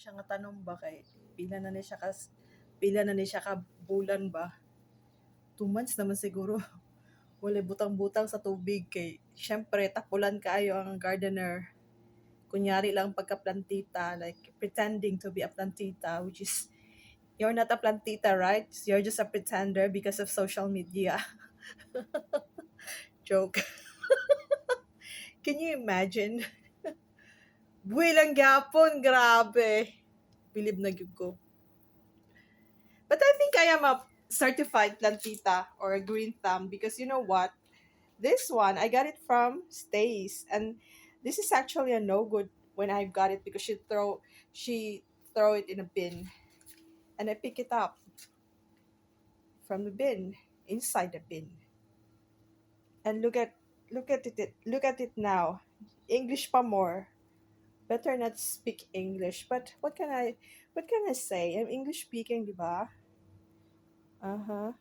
siya nga tanong ba kay pila na ni siya ka bulan ba? 2 months naman siguro. Wala butang-butang sa tubig kay syempre tapulan kaayo ang gardener. Kunyari lang pagka-plantita, like pretending to be a plantita, which is you're not a plantita, right? You're just a pretender because of social media. Joke. Can you imagine? Buhay lang gyapon, grabe. Bilib na gyud ko. But I think I am a certified plantita or a green thumb because you know what? This one I got it from Stace, and this is actually a no good when I got it because she throw it in a bin, and I pick it up from the bin inside the bin, and look at it now. English pa more. Better not speak English, but what can I say? I'm English speaking, di ba? Uh huh.